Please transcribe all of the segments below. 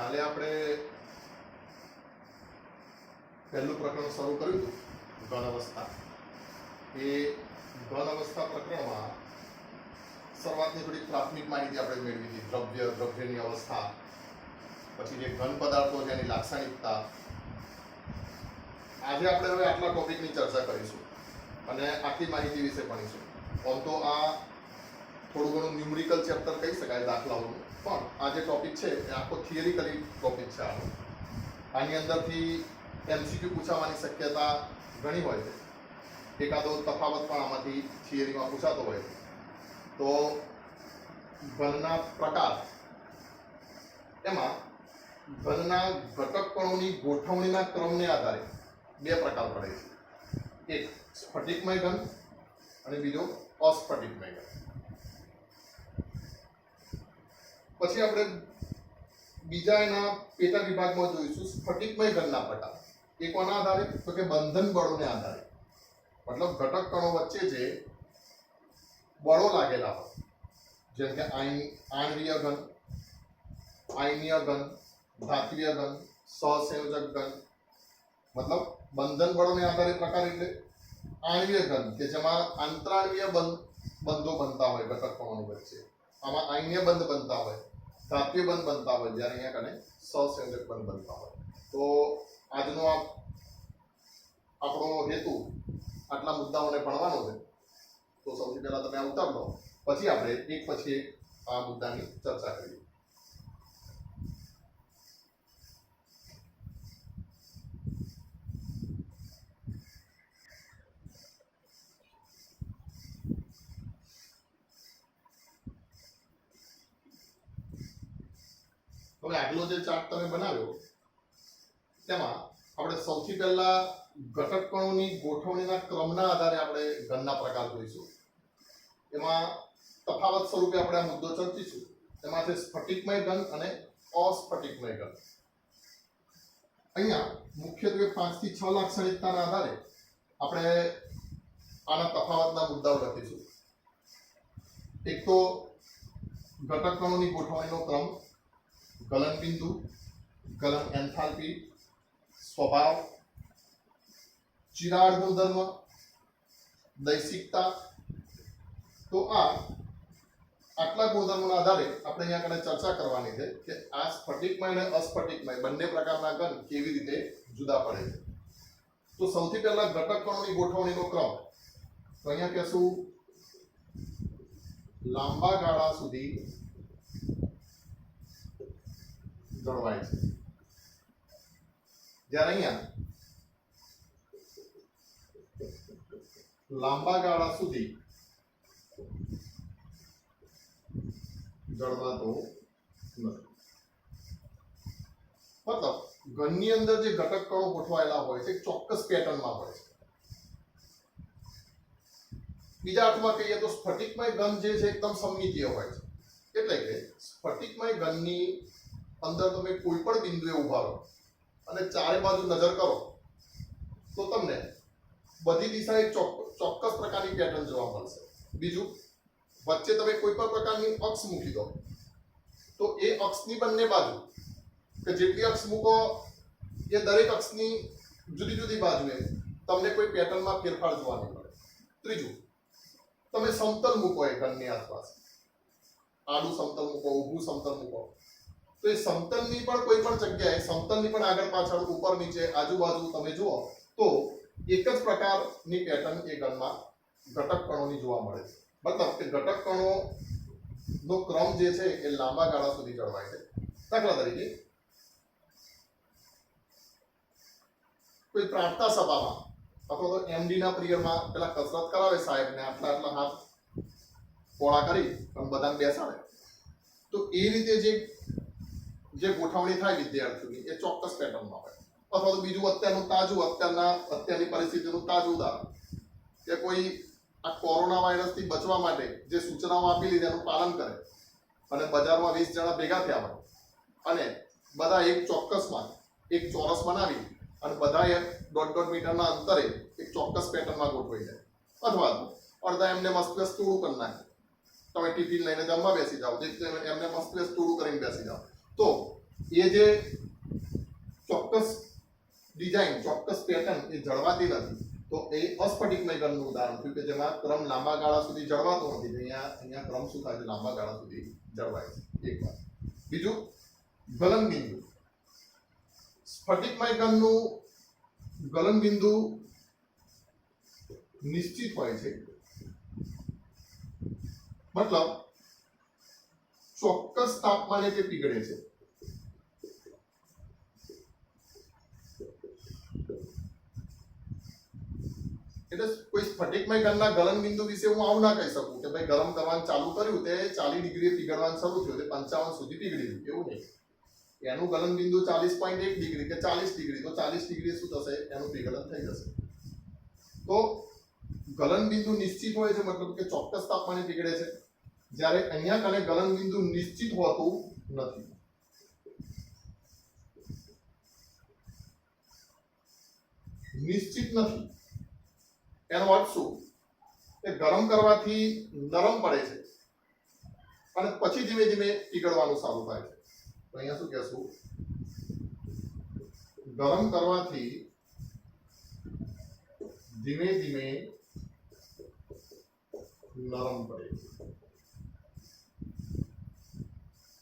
કાલે આપણે પહેલું પ્રકરણ શરૂ કર્યું હતું ઘન અવસ્થા. એ ઘન અવસ્થા પ્રકરણમાં શરૂઆતની થોડી પ્રાથમિક માહિતી આપણે મેળવી હતી. દ્રવ્યની અવસ્થા, પછી જે ઘન પદાર્થો છે એની લાક્ષણિકતા. આજે આપણે હવે આટલા ટોપિકની ચર્ચા કરીશું અને આટલી માહિતી વિશે ભણીશું. આમ તો આ થોડું ઘણું ન્યુમેરિકલ ચેપ્ટર કહી શકાય દાખલાઓનું, પણ આ જે ટોપિક છે એ આખો થિયરિકલી ટોપિક છે. આની અંદરથી MCQ પૂછાવાની શક્યતા ઘણી હોય છે. એકાદો તફાવત પણ આમાંથી થિયરીમાં પૂછાતો હોય છે. તો ઘનના પ્રકાર, એમાં ઘનના ઘટક કણોની ગોઠવણીના ક્રમને આધારે બે પ્રકાર પડે છે. એક સ્ફટિકમય ઘન અને બીજો અસ્ફટિકમય ઘન. પછી આપણે બીજા એના પેટા વિભાગમાં જોઈશું સ્ફટિકમય ઘનના પ્રકાર. એ કોના આધારે? તો કે બંધન બળોને આધારે. મતલબ ઘટક કણો વચ્ચે જે બળો લાગેલા હોય, જેમ કે આણ્વીય ઘન, આયનીય ઘન, ધાત્વીય ઘન, સહસંયોજક ઘન. મતલબ બંધન બળોને આધારે પ્રકાર એટલે આણ્વીય ઘન કે જેમાં આંતરાણ્વીય બંધો બનતા હોય ઘટક કણોની વચ્ચે. આમાં આયનીય બંધ બનતા હોય, ધાત્વીય બંધ બનતા હોય, જ્યારે અહીંયા કને સહસંયોજક બંધ બનતા હોય. તો આજનો આપણો હેતુ આટલા મુદ્દાઓને ભણવાનો છે. તો સૌથી પહેલા તમે આ ઉતાર લો, પછી આપણે એક પછી એક આ મુદ્દાની ચર્ચા કરીએ. હવે આગલો જે ચાર્ટ તમે બનાવ્યો તેમાં આપણે સૌથી પહેલા ઘટક કણોની ગોઠવણીના ક્રમના આધારે આપણે ઘનના પ્રકાર જોઈશું. એમાં તફાવત સ્વરૂપે આપણે આ મુદ્દો ચર્ચીશું. એમાં છે સ્ફટિકમય ઘન અને અસ્ફટિકમય ઘન. અહીંયા મુખ્યત્વે 5 થી 6 લાક્ષણિકતાના આધારે આપણે આના તફાવતના મુદ્દાઓ લખીશું. એક તો ઘટક કણોની ગોઠવણીનો ક્રમ, ગલન બિંદુ, ગલન એન્થાલ્પી, સ્વભાવ, ચિરાડ ગુણધર્મ, દૈશિકતા. તો આટલા ગુણધર્મોના આધારે આપણે અહીંયા કને ચર્ચા કરવાની છે કે આ સ્ફટિકમય અને અસ્ફટિકમય બંને પ્રકારના ઘન કેવી રીતે જુદા પડે છે. તો સૌથી પહેલા ઘટક કણોની ગોઠવણીનો ક્રમ. તો અહીંયા કહેશું લાંબા ગાળા સુધી જળવાય છે, જ્યારે અહીંયા લાંબા ગાળા સુધી જળવાતો નથી. મતલબ ઘનની અંદર જે ઘટક કણો ગોઠવાયેલા હોય છે એક ચોક્કસ પેટર્નમાં હોય છે. બીજા અર્થમાં કહીએ તો સ્ફટિકમય ઘન જે છે એકદમ સમમિતીય હોય છે. એટલે કે સ્ફટિકમય ઘનની અંદર તમે કોઈ પણ બિંદુએ ઉભા રહો અને ચારે બાજુ નજર કરો તો તમને બધી દિશાએ ચોક્કસ પ્રકારની પેટર્ન જોવા મળશે. બીજું, વચ્ચે તમે કોઈ પણ પ્રકારની અક્ષ મૂકી દો તો એ અક્ષની બંને બાજુ કે જેટલી અક્ષ મૂકો એ દરેક અક્ષની જુદી જુદી બાજુએ તમને કોઈ પેટર્નમાં ફેરફાર જોવા નહીં મળે. ત્રીજું, તમે સમતલ મૂકો એ ઘનની આસપાસ, આડું સમતલ મૂકો, ઊભું સમતલ મૂકો, તો એ સમતલની પણ કોઈ પણ જગ્યાએ, સમતલની પણ આગળ પાછળ, ઉપર નીચે, આજુબાજુ તમે જુઓ તો એક જ પ્રકારની પેટર્ન એ ઘનમાં ઘટક કણોની જોવા મળે છે. મતલબ કે ઘટક કણોનો ક્રમ જે છે એ લાંબા ગાળા સુધી જળવાય છે. દાખલા તરીકે કોઈ પ્રાર્થના સભામાં અથવા તો MD ના પિરિયડમાં પેલા કસરત કરાવે સાહેબને, આટલા હાથ પોળા કરી અને બધાને બેસાડે, તો એ રીતે જે ગોઠવણી થાય વિદ્યાર્થીઓની એ ચોક્કસ પેટર્નમાં હોય. અથવા તો બીજું અત્યારની પરિસ્થિતિનું તાજું ઉદાહરણ કે કોઈ આ કોરોના વાયરસથી બચવા માટે જે સૂચનાઓ આપેલી તેનું પાલન કરે અને બજારમાં 20 જણા ભેગા થયા હોય અને બધા એક ચોક્કસમાં એક ચોરસ બનાવી અને બધા 1.5 મીટરના અંતરે એક ચોક્કસ પેટર્નમાં ગોઠવાઈ જાય. અથવા તો અડધા એમને મસ્ત ટૂળું કરી નાખે, તમે ટિફિન લઈને જમવા બેસી જાઓ, એમને મસ્ત ટૂળું કરીને બેસી જાઓ, તો એ જે ચોક્કસ ડિઝાઇન ચોક્કસ પેટર્ન એ જળવાતી નથી, તો એ અસ્ફટિકમય ઘનનું ઉદાહરણ થયું કે જેમાં ક્રમ લાંબા ગાળા સુધી જળવાતો નથી. અહીંયા ક્રમ શું થાય છે, લાંબા ગાળા સુધી જળવાય છે. એક વાત. બીજું, ગલન બિંદુ. સ્ફટિકમય ઘનનું ગલન બિંદુ નિશ્ચિત હોય છે, મતલબ ચોક્કસ તાપમાને તે પીગળે છે. એટલે કોઈ સ્ફટિકમય ઘનના ગલન બિંદુ વિશે હું આવું ના કહી શકું કે ભાઈ ગરમ કરવાનું ચાલુ કર્યું તે 40 ડિગ્રીએ પીગળવાનું શરૂ થયું તે 55 સુધી પીગળી ગયું, એવું નહીં. એનું ગલન બિંદુ 40.1 ડિગ્રી કે 40 ડિગ્રી, તો 40 ડિગ્રી શું થશે, એનું પીગળન થઈ જશે. તો ગલન બિંદુ નિશ્ચિત હોય છે, મતલબ કે ચોક્કસ તાપમાને પીગળે છે, જ્યારે અહીંયા કને ગલન બિંદુ નિશ્ચિત હોતું નથી. નિશ્ચિત નથી એનો અર્થ શું, કે ગરમ કરવાથી નરમ પડે છે અને પછી ધીમે ધીમે પીગળવાનું ચાલુ થાય છે. તો અહીંયા શું કહેશું, ગરમ કરવાથી ધીમે ધીમે નરમ પડે છે.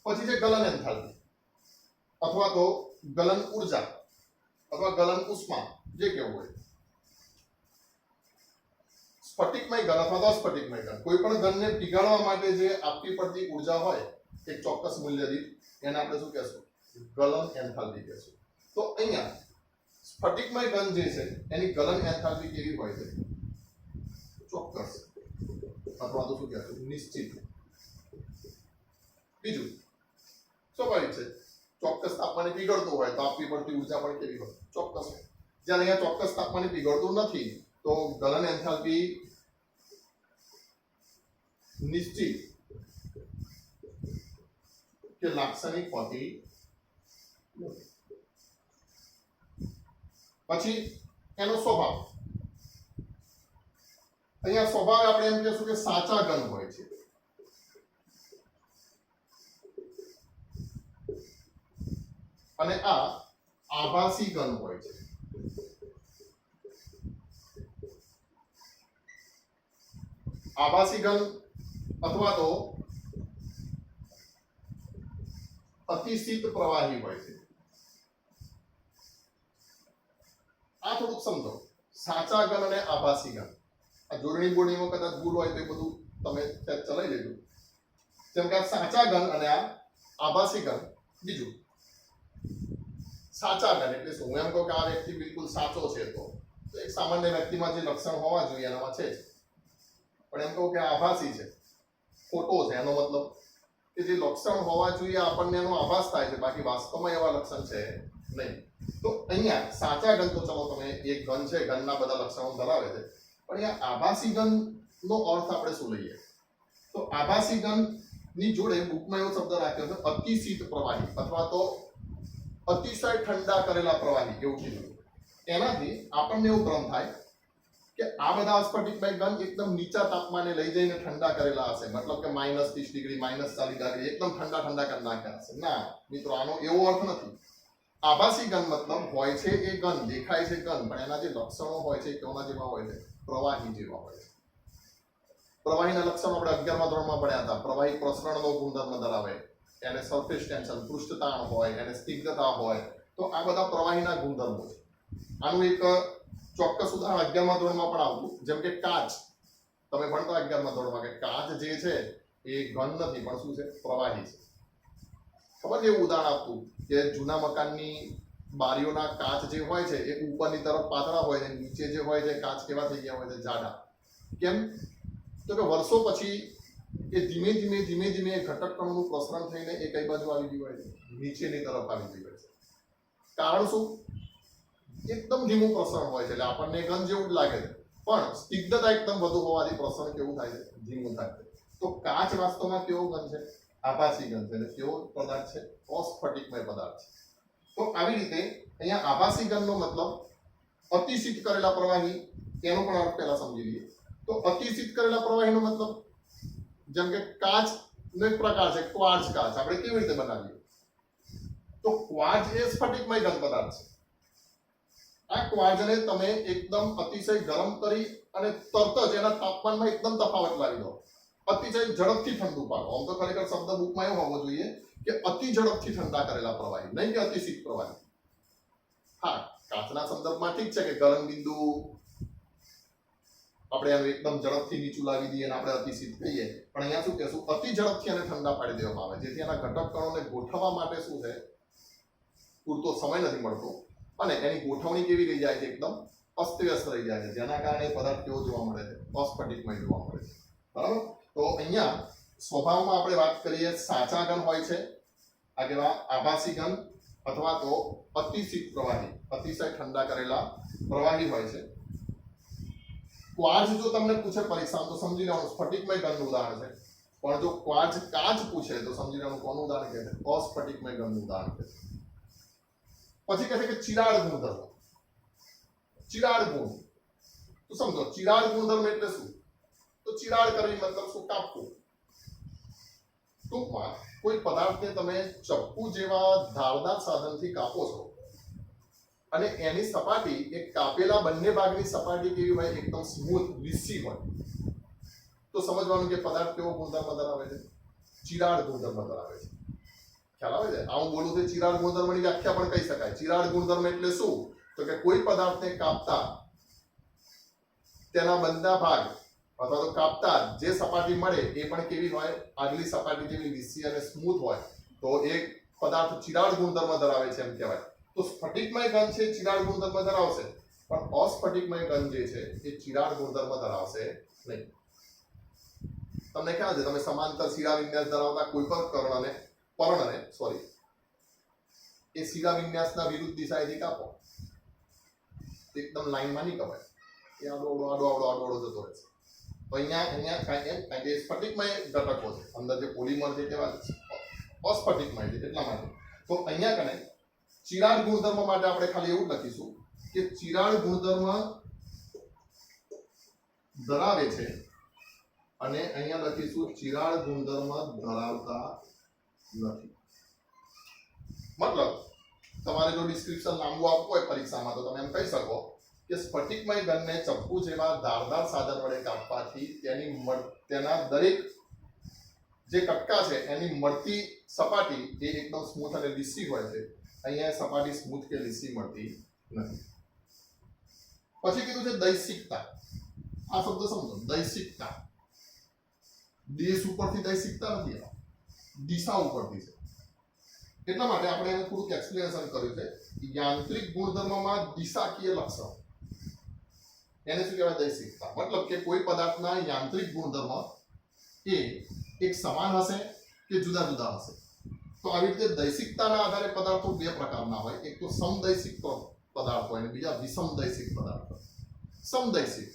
પછી છે ગલન એન્થાલ્પી અથવા તો ગલન ઉર્જા અથવા ગલન ઉષ્મા, જે કેવું હોય. સ્ફટિકમય ઘન અથવા તો અસ્ફટિકમય ઘન, કોઈ પણ ઘનને પીગાળવા માટે જે આપવી પડતી ઉર્જા હોય એક ચોક્કસ મૂલ્ય દીઠ, એને આપણે શું કહેશું, ગલન એન્થાલ્પી કહેશું. તો અહીંયા સ્ફટિકમય ઘન જે છે એની ગલન એન્થાલ્પી કેવી હોય છે, ચોક્કસ અથવા તો શું કહેશું, નિશ્ચિત. બીજું, સ્વાભાવિક છે, ચોક્કસ તાપમાને પીગળતું હોય તો આપવી પડતી ઉર્જા પણ કેવી હોય, ચોક્કસ. જ્યારે અહીંયા ચોક્કસ તાપમાને પીગળતું નથી તો ગલન એન્થાલ્પી નિશ્ચિત કે લાક્ષણિક હોતી નથી. પછી એનો સ્વભાવ. અહીંયા સ્વભાવ આપણે એમ કહેશું કે સાચા ઘન હોય છે. અને આ આભાસી ઘન હોય છે. આભાસી ઘન અથવા તો અતિશીત પ્રવાહી હોય છે. આ થોડુંક સમજો, સાચા ઘન અને આભાસી ઘન. આ જોડણી બોડણીમાં કદાચ ભૂલ હોય તો એ બધું તમે ચલાવી લેજો. જેમ કે આ સાચા ઘન અને આ આભાસી ઘન. બીજું, સાચા ઘન એટલે શું, હું એમ કહું કે આ વ્યક્તિ બિલકુલ સાચો છે, તો એક સામાન્ય વ્યક્તિમાં જે લક્ષણ હોવા જોઈએ એનામાં છે જ. પણ એમ કહું કે આભાસી છે, ખોટો છે, એનો મતલબ કે જે લક્ષણ હોવા જોઈએ આપણને એનો આભાસ થાય છે, બાકી વાસ્તવમાં એવા લક્ષણ છે નહીં. તો અહીંયા સાચા ઘન, તો ચલો તમે એક ઘન છે, ઘનના બધા લક્ષણો ધરાવે છે, પણ અહીંયા આભાસી ઘન નો અર્થ આપણે શું લઈએ, તો આભાસી ઘન ની જોડે બુકમાં એવો શબ્દ રાખ્યો છે અતિશીત પ્રવાહી અથવા તો અતિશય ઠંડા કરેલા પ્રવાહી, એવું કીધું. એનાથી આપણને એવું ભ્રમ થાય કે આ બધા અસ્ફટિકમય ઘન એકદમ નીચા તાપમાને લઈ જઈને ઠંડા કરેલા હશે, મતલબ કે -30 ડિગ્રી -40 ડિગ્રી એકદમ ઠંડા કરી નાખ્યા હશે. ના મિત્રો, આનો એવો અર્થ નથી. આભાસી ઘન મતલબ હોય છે એ ઘન, દેખાય છે ઘન, પણ એના જે લક્ષણો હોય છે કેવા જેવા હોય છે, પ્રવાહી જેવા હોય છે. પ્રવાહીના લક્ષણો આપણે 11મા ધોરણમાં ભણ્યા હતા. પ્રવાહી પ્રસરણનો ગુણધર્મ ધરાવે, એને સરફેસ ટેન્શન, પૃષ્ઠતાણ હોય, એને સ્નિગ્ધતા હોય, તો આ બધા પ્રવાહીના ગુણધર્મો છે. આનું એક ચોક્કસ ઉદાહરણ 11મા ધોરણમાં પણ આવતું, જેમ કે કાચ. તમે ભણતા 11મા ધોરણમાં કે કાચ જે છે એ ઘન નથી પણ શું છે, પ્રવાહી છે. ખબર છે એવું ઉદાહરણ આપતું કે જૂના મકાનની બારીઓના કાચ જે હોય છે એ ઉપરની તરફ પાતળા હોય છે, નીચે જે હોય છે કાચ કેવા થઈ ગયા હોય છે, જાડા. કેમ? તો કે વર્ષો પછી એ ધીમે ધીમે ઘટક કણોનું પ્રસરણ થઈને એ કઈ બાજુ આવી ગયું હોય છે, નીચેની તરફ આવી ગયું હોય છે. કારણ શું? એકદમ ધીમું પ્રસરણ હોય છે, એટલે આપણને ઘન જેવું જ લાગે છે, પણ સ્નિગ્ધતા એકદમ વધુ હોવાથી પ્રસરણ કેવું થાય છે, ધીમું થાય છે. તો કાચ વાસ્તવમાં કેવો ઘન છે, આભાસી ઘન છે. એટલે કેવો પદાર્થ છે, અસ્ફટિકમય પદાર્થ છે. તો આવી રીતે અહીંયા આભાસી ઘનનો મતલબ અતિશીત કરેલા પ્રવાહી, એનો પણ અર્થ પહેલા સમજી લઈએ. તો અતિશીત કરેલા પ્રવાહીનો મતલબ, જેમ કે કાચ નો એક પ્રકાર છે ક્વાર્ટઝ કાચ. આપણે કેવી રીતે બનાવીએ, તો ક્વાર્જ એ સ્ફટિકમય ઘન પદાર્થ છે. આ ક્વાર્જને તમે એકદમ અતિશય ગરમ કરી અને તરત જ એના તાપમાનમાં એકદમ તફાવત લાવી દો, અતિશય ઝડપથી ઠંડુ પાડો. આમ તો ખરેખર શબ્દ બુકમાં એવો હોવો જોઈએ કે અતિ ઝડપથી ઠંડા કરેલા પ્રવાહી, નહીં કે અતિ શીત પ્રવાહી. હા, કાચના સંદર્ભમાં ઠીક છે કે ગરમ બિંદુ આપણે એનું એકદમ ઝડપથી નીચું લાવી દઈએ અને આપણે અતિ શીત કહીએ, પણ અહીંયા શું કહેશું, અતિ ઝડપથી એને ઠંડા પાડી દેવામાં આવે, જેથી એના ઘટક કણોને ગોઠવવા માટે શું છે, પૂરતો સમય નથી મળતો અને એની ગોઠવણી કેવી રહી જાય છે, એકદમ અસ્તવ્યસ્ત રહી જાય છે, જેના કારણે પદાર્થ કેવો જોવા મળે છે, અસ્ફટિકમય જોવા મળે છે. બરાબર. તો અહીંયા સ્વભાવમાં આપણે વાત કરીએ, સાચા ઘન હોય છે, આ કેવા આભાસી ઘન અથવા તો અતિશીત પ્રવાહી, અતિશય ઠંડા કરેલા પ્રવાહી હોય છે. ક્વાર્જ જો તમને પૂછે પરીક્ષામાં તો સમજી લેવાનું સ્ફટિકમય ઘનનું ઉદાહરણ છે, પણ જો ક્વાર્જ કાચ પૂછે તો સમજી લેવાનું કોનું ઉદાહરણ કહે છે, અસ્ફટિકમય ઘનનું ઉદાહરણ કહે છે. પછી કહે છે કે ચિરાડ ગુણધર્મ. ચિરાડ ગુણ તો સમજો, ચિરાડ ગુણધર્મ એટલે શું, તો ચિરાડ કરવી મતલબ શું, કાપવું. ટૂંકમાં કોઈ પદાર્થને તમે ચપ્પુ જેવા ધારદાર સાધનથી કાપો છો અને એની સપાટી એક કાપેલા બંને ભાગની સપાટી કેવી હોય, એકદમ સ્મૂથ લીસી હોય, તો સમજવાનું કે પદાર્થ કેવો ગુણધર્મ ધરાવે છે, ચિરાડ ગુણધર્મ ધરાવે છે. ખ્યાલ આવે છે? આવું બોલું તો ચિરાડ ગુણધર્મની વ્યાખ્યા પણ કહી શકાય. ચિરાડ ગુણધર્મ એટલે શું, તો કે કોઈ પદાર્થને કાપતા તેના બંને ભાગ અથવા તો કાપતા જે સપાટી મળે એ પણ કેવી હોય, આગલી સપાટી જેવી લીસી અને સ્મૂથ હોય, તો એક પદાર્થ ચિરાડ ગુણધર્મ ધરાવે છે એમ કહેવાય. તો સ્ફટિકમય ઘન છે ચિરાડ ગુણધર્મ ધરાવશે, પણ અસ્ફટિકમય ઘન જે છે એ ચિરાડ ગુણધર્મ ધરાવશે નહીં. તમને ખ્યાલ છે, તમે સમાંતર શિરા વિન્યાસ ધરાવતા કોઈ પણ પર્ણને એ શિરા વિન્યાસના વિરુદ્ધ દિશાએથી કાપો, એકદમ લાઈનમાં નહીં કપાય, એ આડો જતો રહેશે. તો અહીંયા કારણ કે સ્ફટિકમય ઘટકો છે, અંદર જે પોલિમર છે કેવા અસ્ફટિકમય છે, એટલા માટે. તો અહીંયા કને ચિરાડ ગુણધર્મ માટે આપણે ખાલી એવું લખીશું કે ચિરાડ ગુણધર્મ ધરાવે છે, અને અહીંયા લખીશું ચિરાડ ગુણધર્મ ધરાવતા નથી. મતલબ તમારે જો ડિસ્ક્રિપ્શન લાંબુ આપવું હોય પરીક્ષામાં તો તમે એમ કહી શકો કે સ્ફટિકમય ઘનને ચપ્પુ જેવા ધારદાર સાધન વડે કાપવાથી તેના દરેક જે કટકા છે એની મળતી સપાટી એ એકદમ સ્મૂથ અને લીસી હોય છે. અહીંયા સપાટી સ્મૂથ કે લીસી મળતી નથી. પછી કીધું છે દૈશિકતા. આ શબ્દ સમજો, દૈશિકતા. દેશ ઉપરથી દૈશિકતા નથી, દિશા ઉપરથી છે. એટલા માટે આપણે એને થોડુંક એક્સપ્લેનેશન કર્યું છે. યાંત્રિક ગુણધર્મમાં દિશાકીય લક્ષણ, એને શું કહેવાય, દૈશિકતા. મતલબ કે કોઈ પદાર્થના યાંત્રિક ગુણધર્મ એ એક સમાન હશે કે જુદા જુદા હશે. તો આવી રીતે દૈશિકતાના આધારે પદાર્થો બે પ્રકારના હોય, એક તો સમદૈશિક પદાર્થ હોય અને બીજા વિષમદૈશિક પદાર્થ હોય. સમદૈશિક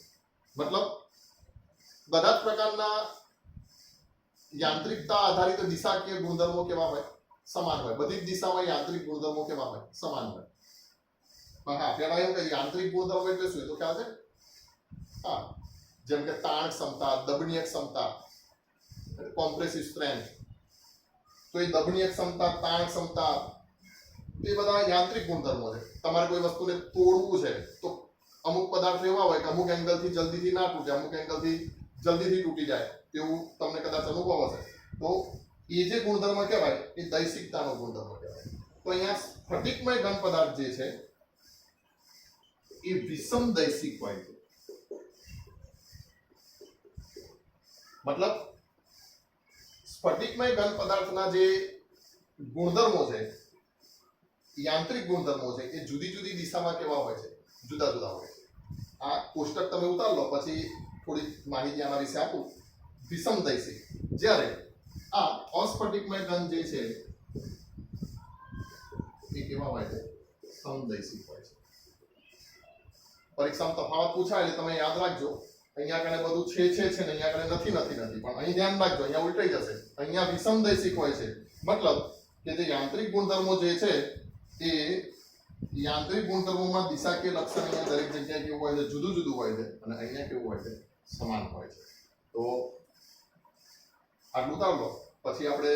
મતલબ બધા જ પ્રકારના યાંત્રિકતા આધારિત દિશાકીય ગુણધર્મો કેવા હોય, સમાન હોય. બધી જ દિશામાં યાંત્રિક ગુણધર્મો કેવા હોય, સમાન હોય. પણ હા, પેલા એમ કે યાંત્રિક ગુણધર્મો એટલે શું, એ તો ખ્યાલ છે? હા, જેમ કે તાણ ક્ષમતા, દબનીય ક્ષમતા, કોમ્પ્રેસિવ સ્ટ્રેન્થ. તો એ દબનીય ક્ષમતા, તાણ ક્ષમતા, એ બધા યાંત્રિક ગુણધર્મો છે. તમારે કોઈ વસ્તુને તોડવું છે તો અમુક પદાર્થો એવા હોય કે અમુક એંગલથી જલ્દીથી ના તૂટે, અમુક એંગલથી જલ્દીથી તૂટી જાય, તેવું તમને કદાચ અનુભવ હશે. તો એ જે ગુણધર્મ કહેવાય એ દૈશિકતાનો ગુણધર્મ કહેવાય. તો અહીંયા સ્ફટિકમય ઘન પદાર્થ જે છે એ વિષમદૈશિક હોય છે. મતલબ સ્ફટિકમય ઘન પદાર્થના જે ગુણધર્મો છે, યાંત્રિક ગુણધર્મો છે, એ જુદી જુદી દિશામાં કેવા હોય છે, જુદા જુદા હોય છે. આ કોષ્ટક તમે ઉતાર લો, પછી થોડી માહિતી આના વિશે આપું. વિષમદૈશિક, જ્યારે આ અસ્ફટિકમય ઘન જે છે એ કેવા હોય છે, સમદૈશિક હોય છે. પરીક્ષામાં તફાવત પૂછાય એટલે તમે યાદ રાખજો, અહીંયા કને બધું છે ને અહીંયા કને નથી. પણ અહીં ધ્યાન રાખજો, અહીંયા ઉલટાઈ જશે. અહીંયા વિષમદૈશિક હોય છે, મતલબ કે જે યાંત્રિક ગુણધર્મો જે છે એ યાંત્રિક ગુણધર્મોમાં દિશાકીય લક્ષણ અહીંયા દરેક જગ્યાએ કેવું હોય છે, જુદું જુદું હોય છે, અને અહીંયા કેવું હોય છે, સમાન હોય છે. તો આટલું ઉતાર લો. પછી આપણે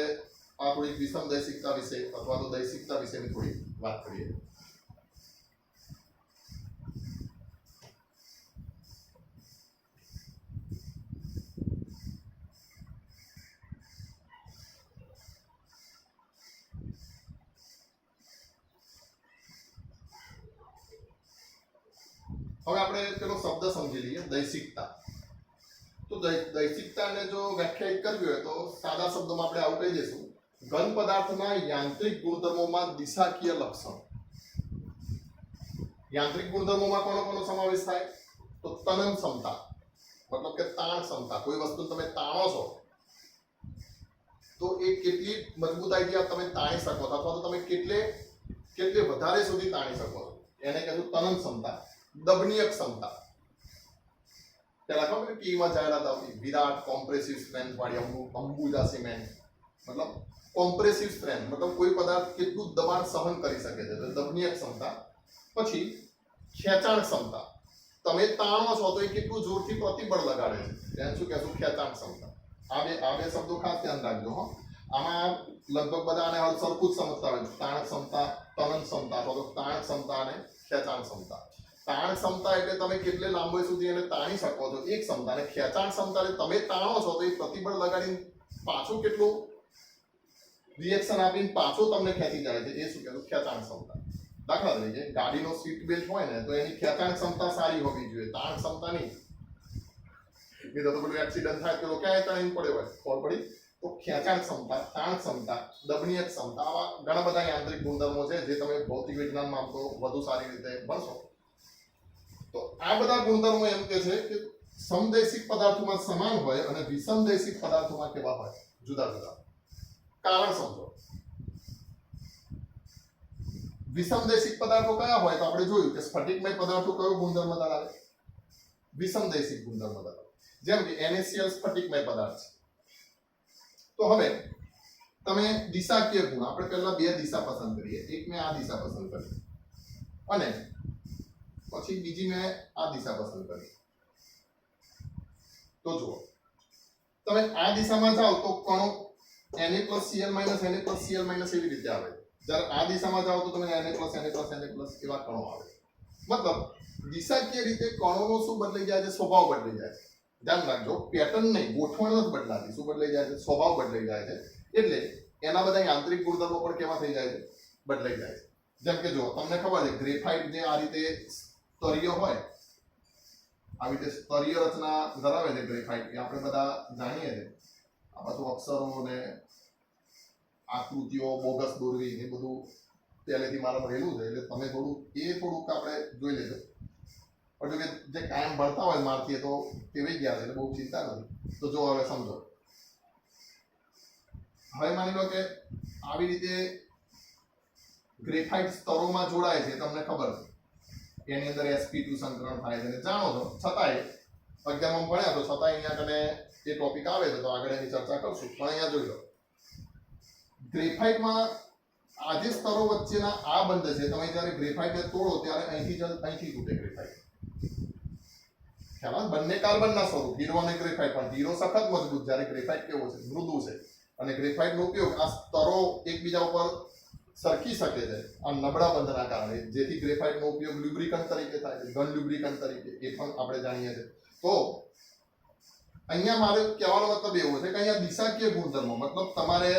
આ થોડી વિષમ દૈશિકતા વિશે અથવા તો દૈશિકતા વિશેની થોડી વાત કરીએ. હવે આપણે પેલો શબ્દ સમજી લઈએ, દૈશિકતા. તો દૈશિકતાને જો વ્યાખ્યાયિત કરવી હોય તો સાદા શબ્દોમાં આપણે આવું કહી દઈશું: ઘન પદાર્થના યાંત્રિક ગુણધર્મોમાં દિશાકીય લક્ષણ. યાંત્રિક ગુણધર્મોમાં કોનો સમાવેશ થાય? તો તનન ક્ષમતા, મતલબ કે તાણ ક્ષમતા. કોઈ વસ્તુ તમે તાણો છો તો એ કેટલી મજબૂતાઈથી તમે તાણી શકો છો, અથવા તો તમે કેટલે વધારે સુધી તાણી શકો છો, એને કહેશું તનન ક્ષમતા. દબનીય ક્ષમતા, પેલા ખબર ટીવીમાં જાહેરાત આવતી, વિરાટ કોમ્પ્રેસિવ સ્ટ્રેન્થ વાળી અંબુજા સિમેન્ટ, મતલબ કોમ્પ્રેસિવ સ્ટ્રેન્થ મતલબ કોઈ પદાર્થ કેટલું દબાણ સહન કરી શકે છે, તો દબનીય ક્ષમતા. પછી ખેંચાણ ક્ષમતા, તમે તાણો છો તો એ કેટલું જોરથી પ્રતિબળ લગાડે છે, તેને શું કહેશું? ખેંચાણ ક્ષમતા. આ બે શબ્દો ખાસ ધ્યાન રાખજો. હો, આમાં લગભગ બધા આને સરખું જ સમજતા હોય, તાણ ક્ષમતા, તનન ક્ષમતા, અથવા તો તાણ ક્ષમતા અને ખેંચાણ ક્ષમતા. તાણ ક્ષમતા એટલે તમે કેટલે લાંબો સુધી એને તાણી શકો છો, એક ક્ષમતા. અને ખેંચાણ ક્ષમતા એટલે તમે તાણો છો તો એ પ્રતિબળ લગાડીને પાછું કેટલું રિએક્શન આપીને પાછું તમને ખેંચી જાય છે, એ શું કહેવાય? ખેંચાણ ક્ષમતા. દાખલા તરીકે ગાડીનો સીટ બેલ્ટ હોય ને તો એની ખેંચાણ ક્ષમતા સારી હોવી જોઈએ, તાણ ક્ષમતા નહીં. નહીં તો પેલું એક્સિડન્ટ થાય તો ક્યાંય તાણી પડ્યો હોય, ખબર પડી? તો ખેંચાણ ક્ષમતા, તાણ ક્ષમતા, દબનીય ક્ષમતા, આવા ઘણા બધા યાંત્રિક ગુણધર્મો છે જે તમે ભૌતિક વિજ્ઞાનમાં તો વધુ સારી રીતે ભણશો. તો આ બધા ગુણધર્મો એમ કે છે કે સમદૈશિક પદાર્થોમાં સમાન હોય અને વિષમદૈશિક પદાર્થોમાં કેવા હોય? જુદા જુદા. કારણ સમજો. વિષમદૈશિક પદાર્થો કયા હોય? તો આપણે જોયું કે સ્ફટિકમય પદાર્થો કયો ગુણધર્મ ધરાવે? વિષમદૈશિક ગુણધર્મ ધરાવે. જેમ કે NaCl સ્ફટિકમય પદાર્થ છે. તો હવે તમે દિશાકીય ગુણ, આપણે પહેલા બે દિશા પસંદ કરીએ. એક મેં આ દિશા પસંદ કરી અને પછી બીજી મેં આ દિશા પસંદ કરી. તો જુઓ, તમે આ દિશામાં જાઓ તો કણો Na+Cl- Na+Cl- એવી રીતે આવે. જ્યારે આ દિશામાં જાઓ તો તમે Na+, એવા કણો આવે. મતલબ દિશાકીય રીતે કણોનો શું બદલાઈ જાય છે? સ્વભાવ બદલાઈ જાય છે. ધ્યાન રાખજો, પેટર્ન નહીં, ગોઠવણ નથી બદલાતી. શું બદલાઈ જાય છે? સ્વભાવ બદલાઈ જાય છે. એટલે એના બધા યાંત્રિક ગુણધર્મો પણ કેવા થઈ જાય છે? બદલાઈ જાય છે. જેમ કે જો તમને ખબર છે ગ્રેફાઇટ જે આ રીતે સ્તરીય હોય, આવી રીતે સ્તરીય રચના ધરાવે છે ગ્રેફાઇટ, એ આપણે બધા જાણીએ છીએ. આ બધું અક્ષરો ને આકૃતિઓ બોગસ દોરવી એ બધું પહેલેથી મારા રહેલું છે, એટલે તમે થોડુંક આપણે જોઈ લેજો. પણ જો જે કાયમ ભણતા હોય મારથી તો કેવી ગયા છે એટલે બહુ ચિંતા નથી. તો જો હવે સમજો, હવે માની લો કે આવી રીતે ગ્રેફાઇટ સ્તરોમાં જોડાય છે, તમને ખબર છે એની અંદર sp2 સંકરણ થાય છે અને જાણો છો, છતાંય 11માં ભણ્યા તો છતાંય અહીંયા કને એ ટોપિક આવે છે તો આગળ એની ચર્ચા કરશું. પણ અહીંયા જોઈ લો, ગ્રેફાઇટમાં આ જે સ્તરો વચ્ચેના આ બંધ છે, તમે જ્યારે ગ્રેફાઇટને તોડો ત્યારે અહીંથી તૂટે ગ્રેફાઇટ. ખ્યાલ? બંને કાર્બનના સ્વરૂપ, હીરો અને ગ્રેફાઇટ. પણ હીરો સખત મજબૂત, જ્યારે ગ્રેફાઇટ કેવો છે? મૃદુ છે. અને ગ્રેફાઇટનો ઉપયોગ આ સ્તરો એકબીજા ઉપર સરકી શકે છે આ નબળા બંધના કારણે, જેથી ગ્રેફાઇટનો ઉપયોગ લ્યુબ્રિકન્ટ તરીકે થાય છે, ઘન લ્યુબ્રિકન્ટ તરીકે, એ પણ આપણે જાણીએ છીએ. તો અહીંયા મારે કહેવાનો મતલબ એવો છે કે અહીંયા દિશાકીય ગુણધર્મો, મતલબ તમારે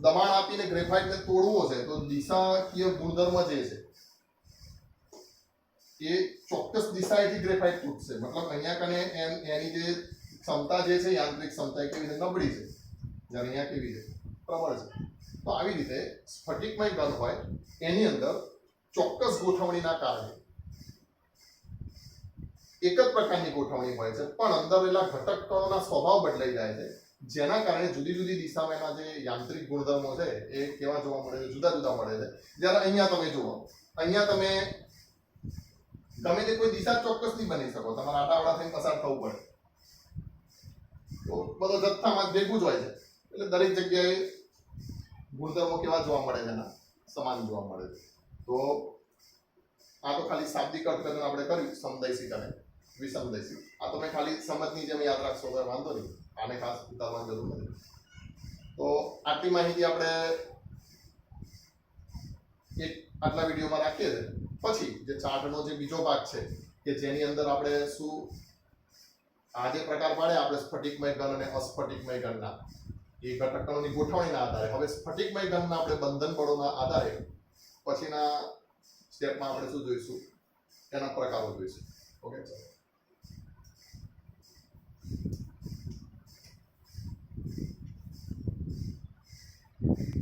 દબાણ આપીને ગ્રેફાઇટને તોડવો છે તો દિશાકીય ગુણધર્મ જે છે એ ચોક્કસ દિશાએથી ગ્રેફાઇટ તૂટશે. મતલબ અહીંયા કને એની જે ક્ષમતા જે છે, યાંત્રિક ક્ષમતા, એ કેવી રીતે નબળી છે, જ્યારે અહીંયા કેવી છે? પ્રબળ છે. તો આવી રીતે સ્ફટિકમય ઘન હોય એની અંદર ચોક્કસ ગોઠવણીના કારણે એક જ પ્રકારની ગોઠવણી હોય છે, પણ અંદર રહેલા ઘટક કણોના સ્વભાવ બદલાઈ જાય છે, જેના કારણે જુદી જુદી દિશામાંના જે યાંત્રિક ગુણધર્મો છે એ કેવા જોવા મળે છે? જુદા જુદા મળે છે. જ્યારે અહીંયા તમે જુઓ, અહીંયા તમે ગમે તે કોઈ દિશા ચોક્કસ નહીં બની શકો, તમારે આડાવડા થઈને પસાર થવું પડે. તો બધો જથ્થામાં ભેગું જ હોય છે, એટલે દરેક જગ્યાએ ગુણધર્મો કેવા જોવા મળે છે? એના સમાન જોવા મળે છે. તો આ તો ખાલી શાબ્દિક અર્થઘટન આપણે કર્યું, સમદૈશિક અને વિષમદૈશિક. આ તમે ખાલી સમજની જેમ યાદ રાખશો તો વાંધો નહીં, આને ખાસ ઉતારવાની જરૂર નથી. તો આટલી માહિતી આપણે એક આટલા વિડીયોમાં રાખીએ છીએ. પછી જે ચાર્ટનો જે બીજો ભાગ છે કે જેની અંદર આપણે શું આ જે પ્રકાર પાડે આપણે સ્ફટિકમય ઘન અને અસ્ફટિકમય ઘનના એ ઘટકોની ગોઠવણીના આધારે હવે સ્ફટિકમય ઘનના આપણે બંધન બળોના આધારે પછીના સ્ટેપમાં આપણે શું જોઈશું એના પ્રકારો જોઈશું. ઓકે ચાલો.